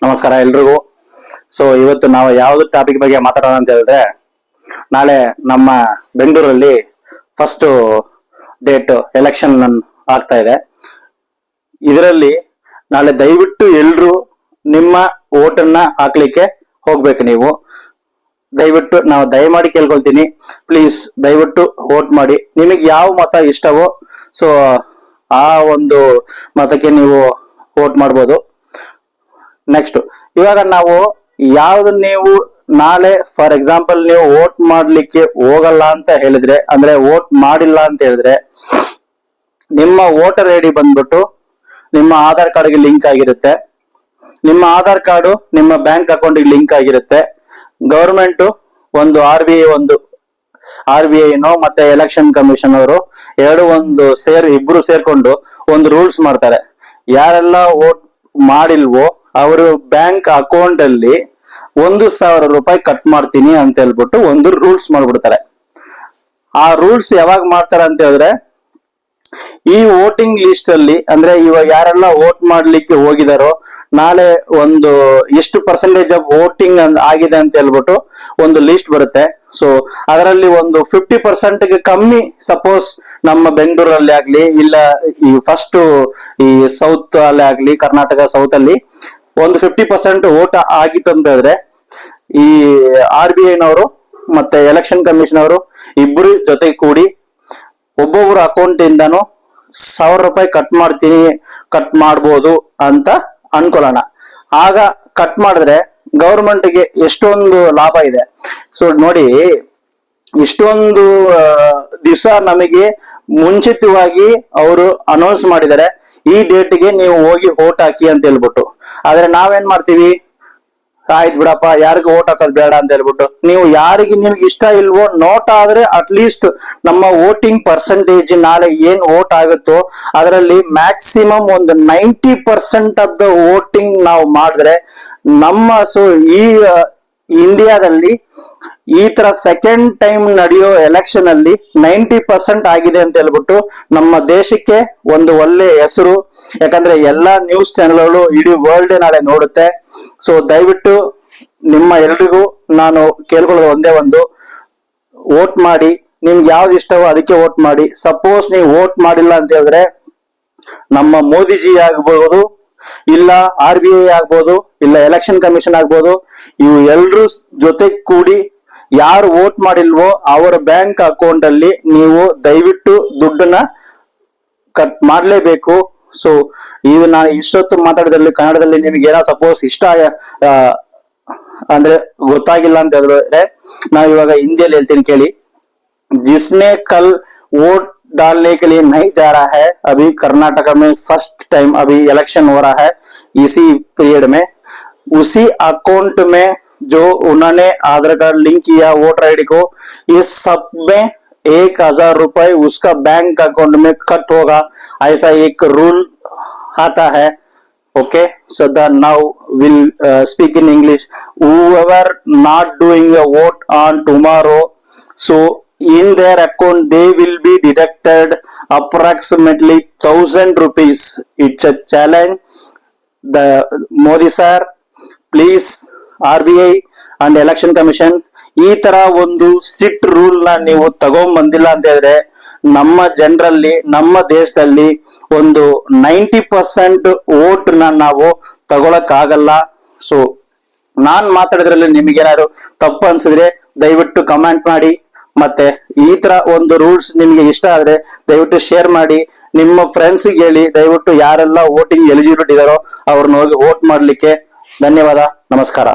ನಮಸ್ಕಾರ ಎಲ್ರಿಗೂ. ಸೊ ಇವತ್ತು ನಾವು ಯಾವ್ದು ಟಾಪಿಕ್ ಬಗ್ಗೆ ಮಾತಾಡೋಣ ಅಂತ ಹೇಳಿದ್ರೆ, ನಾಳೆ ನಮ್ಮ ಬೆಂಗಳೂರಲ್ಲಿ ಫಸ್ಟ್ ಡೇಟ್ ಎಲೆಕ್ಷನ್ ಆಗ್ತಾ ಇದೆ. ಇದರಲ್ಲಿ ನಾಳೆ ದಯವಿಟ್ಟು ಎಲ್ರು ನಿಮ್ಮ ಓಟನ್ನ ಹಾಕ್ಲಿಕ್ಕೆ ಹೋಗ್ಬೇಕು. ನೀವು ದಯವಿಟ್ಟು ನಾವು ದಯಮಾಡಿ ಕೇಳ್ಕೊಳ್ತೀನಿ, ಪ್ಲೀಸ್ ದಯವಿಟ್ಟು ವೋಟ್ ಮಾಡಿ. ನಿಮಗೆ ಯಾವ ಮತ ಇಷ್ಟವೋ ಸೊ ಆ ಒಂದು ಮತಕ್ಕೆ ನೀವು ವೋಟ್ ಮಾಡ್ಬೋದು. ನೆಕ್ಸ್ಟ್, ಇವಾಗ ನಾವು ಯಾವ್ದು ನೀವು ನಾಳೆ ಫಾರ್ ಎಕ್ಸಾಂಪಲ್ ನೀವು ವೋಟ್ ಮಾಡ್ಲಿಕ್ಕೆ ಹೋಗಲ್ಲ ಅಂತ ಹೇಳಿದ್ರೆ, ಅಂದ್ರೆ ವೋಟ್ ಮಾಡಿಲ್ಲ ಅಂತ ಹೇಳಿದ್ರೆ, ನಿಮ್ಮ ವೋಟರ್ ಐ ಡಿ ಬಂದ್ಬಿಟ್ಟು ನಿಮ್ಮ ಆಧಾರ್ ಕಾರ್ಡ್ಗೆ ಲಿಂಕ್ ಆಗಿರುತ್ತೆ. ನಿಮ್ಮ ಆಧಾರ್ ಕಾರ್ಡು ನಿಮ್ಮ ಬ್ಯಾಂಕ್ ಅಕೌಂಟ್ಗೆ ಲಿಂಕ್ ಆಗಿರುತ್ತೆ. ಗವರ್ಮೆಂಟ್ ಒಂದು ಆರ್ ಬಿ ಐನೋ ಮತ್ತೆ ಎಲೆಕ್ಷನ್ ಕಮಿಷನ್ ಅವರು ಇಬ್ರು ಸೇರ್ಕೊಂಡು ಒಂದು ರೂಲ್ಸ್ ಮಾಡ್ತಾರೆ. ಯಾರೆಲ್ಲ ವೋಟ್ ಮಾಡಿಲ್ವೋ ಅವರು ಬ್ಯಾಂಕ್ ಅಕೌಂಟ್ ಅಲ್ಲಿ 1,000 ರೂಪಾಯಿ ಕಟ್ ಮಾಡ್ತೀನಿ ಅಂತ ಹೇಳ್ಬಿಟ್ಟು ಒಂದು ರೂಲ್ಸ್ ಮಾಡ್ಬಿಡ್ತಾರೆ. ಆ ರೂಲ್ಸ್ ಯಾವಾಗ ಮಾಡ್ತಾರೆ ಅಂತ ಹೇಳಿದ್ರೆ, ಈ ವೋಟಿಂಗ್ ಲಿಸ್ಟ್ ಅಲ್ಲಿ, ಅಂದ್ರೆ ಇವಾಗ ಯಾರೆಲ್ಲ ವೋಟ್ ಮಾಡ್ಲಿಕ್ಕೆ ಹೋಗಿದಾರೋ ನಾಳೆ ಒಂದು ಎಷ್ಟು ಪರ್ಸೆಂಟೇಜ್ ಆಫ್ ವೋಟಿಂಗ್ ಆಗಿದೆ ಅಂತ ಹೇಳ್ಬಿಟ್ಟು ಒಂದು ಲಿಸ್ಟ್ ಬರುತ್ತೆ. ಸೊ ಅದರಲ್ಲಿ ಒಂದು 50% ಕಮ್ಮಿ, ಸಪೋಸ್ ನಮ್ಮ ಬೆಂಗಳೂರಲ್ಲಿ ಆಗ್ಲಿ ಇಲ್ಲ ಈ ಫಸ್ಟ್ ಈ ಸೌತ್ ಅಲ್ಲಿ ಆಗ್ಲಿ, ಕರ್ನಾಟಕ ಸೌತ್ ಅಲ್ಲಿ ಒಂದು 50% ವೋಟ್ ಆಗಿತ್ತು ಅಂತ ಹೇಳಿದ್ರೆ, ಈ RBI ನವರು ಮತ್ತೆ ಎಲೆಕ್ಷನ್ ಕಮಿಷನ್ ಅವರು ಇಬ್ರು ಜೊತೆಗೆ ಕೂಡಿ ಒಬ್ಬೊಬ್ಬರ ಅಕೌಂಟ್ ಇಂದಾನು 1,000 ರೂಪಾಯಿ ಕಟ್ ಮಾಡ್ಬೋದು ಅಂತ ಅನ್ಕೊಳ್ಳೋಣ. ಆಗ ಕಟ್ ಮಾಡಿದ್ರೆ ಗವರ್ಮೆಂಟ್ಗೆ ಎಷ್ಟೊಂದು ಲಾಭ ಇದೆ. ಸೊ ನೋಡಿ, ಇಷ್ಟೊಂದು ದಿವಸ ನಮಗೆ ಮುಂಚಿತವಾಗಿ ಅವರು ಅನೌನ್ಸ್ ಮಾಡಿದ್ದಾರೆ, ಈ ಡೇಟ್ಗೆ ನೀವು ಹೋಗಿ ವೋಟ್ ಹಾಕಿ ಅಂತ ಹೇಳ್ಬಿಟ್ಟು. ಆದ್ರೆ ನಾವೇನ್ ಮಾಡ್ತೀವಿ, ಆಯ್ತು ಬಿಡಪ್ಪ ಯಾರಿಗೂ ವೋಟ್ ಹಾಕೋದು ಬೇಡ ಅಂತ ಹೇಳ್ಬಿಟ್ಟು, ನೀವು ಯಾರಿಗೆ ನಿಮ್ಗೆ ಇಷ್ಟ ಇಲ್ವೋ ನೋಟ್ ಆದ್ರೆ ಅಟ್ಲೀಸ್ಟ್ ನಮ್ಮ ವೋಟಿಂಗ್ ಪರ್ಸೆಂಟೇಜ್ ನಾಳೆ ಏನ್ ವೋಟ್ ಆಗುತ್ತೋ ಅದರಲ್ಲಿ ಮ್ಯಾಕ್ಸಿಮಮ್ ಒಂದು 90% ಆಫ್ ದ ವೋಟಿಂಗ್ ನಾವು ಮಾಡಿದ್ರೆ ನಮ್ಮ ಈ ಇಂಡಿಯಾದಲ್ಲಿ ಈ ತರ ಸೆಕೆಂಡ್ ಟೈಮ್ ನಡೆಯೋ ಎಲೆಕ್ಷನ್ ಅಲ್ಲಿ 90% ಆಗಿದೆ ಅಂತ ಹೇಳ್ಬಿಟ್ಟು ನಮ್ಮ ದೇಶಕ್ಕೆ ಒಂದು ಒಳ್ಳೆ ಹೆಸರು. ಯಾಕಂದ್ರೆ ಎಲ್ಲಾ ನ್ಯೂಸ್ ಚಾನೆಲ್ಗಳು ಇಡೀ ವರ್ಲ್ಡ್ ನಾಳೆ ನೋಡುತ್ತೆ. ಸೊ ದಯವಿಟ್ಟು ನಿಮ್ಮ ಎಲ್ರಿಗೂ ನಾನು ಕೇಳ್ಕೊಳ್ಳೋದು ಒಂದೇ ಒಂದು, ವೋಟ್ ಮಾಡಿ. ನಿಮ್ಗೆ ಯಾವ್ದು ಇಷ್ಟವೋ ಅದಕ್ಕೆ ವೋಟ್ ಮಾಡಿ. ಸಪೋಸ್ ನೀವು ವೋಟ್ ಮಾಡಿಲ್ಲ ಅಂತ ಹೇಳಿದ್ರೆ, ನಮ್ಮ ಮೋದಿಜಿ ಆಗ್ಬಹುದು, ಇಲ್ಲ RBI ಆಗ್ಬೋದು, ಇಲ್ಲ ಎಲೆಕ್ಷನ್ ಕಮಿಷನ್ ಆಗ್ಬೋದು, ಇವು ಎಲ್ರೂ ಜೊತೆ ಕೂಡಿ ಯಾರು ವೋಟ್ ಮಾಡಿಲ್ವೋ ಅವರ ಬ್ಯಾಂಕ್ ಅಕೌಂಟ್ ಅಲ್ಲಿ ನೀವು ದಯವಿಟ್ಟು ದುಡ್ಡನ್ನ ಕಟ್ ಮಾಡ್ಲೇಬೇಕು. ಸೊ ಇದು ನಾನು ಇಷ್ಟೊತ್ತು ಮಾತಾಡಿದ್ರಲ್ಲಿ ಕನ್ನಡದಲ್ಲಿ ನಿಮ್ಗೆ ಏನೋ ಸಪೋಸ್ ಇಷ್ಟ ಅಂದ್ರೆ ಗೊತ್ತಾಗಿಲ್ಲ ಅಂತ ಹೇಳಿದ್ರೆ, ನಾವ್ ಇವಾಗ ಹಿಂದಿಯಲ್ಲಿ ಹೇಳ್ತೀನಿ ಕೇಳಿ. ಜಿಸ್ನೆ ಕಲ್ वोट डालने के लिए नहीं जा रहा है, अभी कर्नाटक में फर्स्ट टाइम अभी इलेक्शन हो रहा है, इसी पीरियड में उसी अकाउंट में जो उन्होंने आधार कार्ड लिंक किया वोटर आईडी को, इस सब में 1,000 रुपए उसका बैंक अकाउंट में कट होगा, ऐसा एक रूल आता है. Okay, so then now we'll speak in English. Whoever not doing a vote on tomorrow, so in their account they will be deducted approximately 1,000 rupees. It's a challenge. The Modi sir, please RBI and election commission ಈ ತರ ಒಂದು strict rule ನ ನೀವು ತಗೊಂಡ್ಬಂದಿಲ್ಲ ಅಂತ ಹೇಳಿದ್ರೆ, ನಮ್ಮ ಜನರಲ್ಲಿ ನಮ್ಮ ದೇಶದಲ್ಲಿ ಒಂದು 90% ವೋಟ್ ನಾವು ತಗೊಳಕ್ ಆಗಲ್ಲ. ಸೊ ನಾನ್ ಮಾತಾಡಿದ್ರಲ್ಲಿ ನಿಮ್ಗೇನಾದ್ರು ತಪ್ಪು ಅನ್ಸಿದ್ರೆ ದಯವಿಟ್ಟು ಕಮೆಂಟ್ ಮಾಡಿ. ಮತ್ತೆ ಈ ತರ ಒಂದು ರೂಲ್ಸ್ ನಿಮ್ಗೆ ಇಷ್ಟ ಆದ್ರೆ ದಯವಿಟ್ಟು ಶೇರ್ ಮಾಡಿ, ನಿಮ್ಮ ಫ್ರೆಂಡ್ಸ್ ಹೇಳಿ. ದಯವಿಟ್ಟು ಯಾರೆಲ್ಲ ವೋಟಿಂಗ್ ಎಲಿಜಿಬಿಲಿಟಿ ಇದಾರೋ ಅವ್ರನ್ನ ಹೋಗಿ ವೋಟ್ ಮಾಡ್ಲಿಕ್ಕೆ. ಧನ್ಯವಾದ, ನಮಸ್ಕಾರ.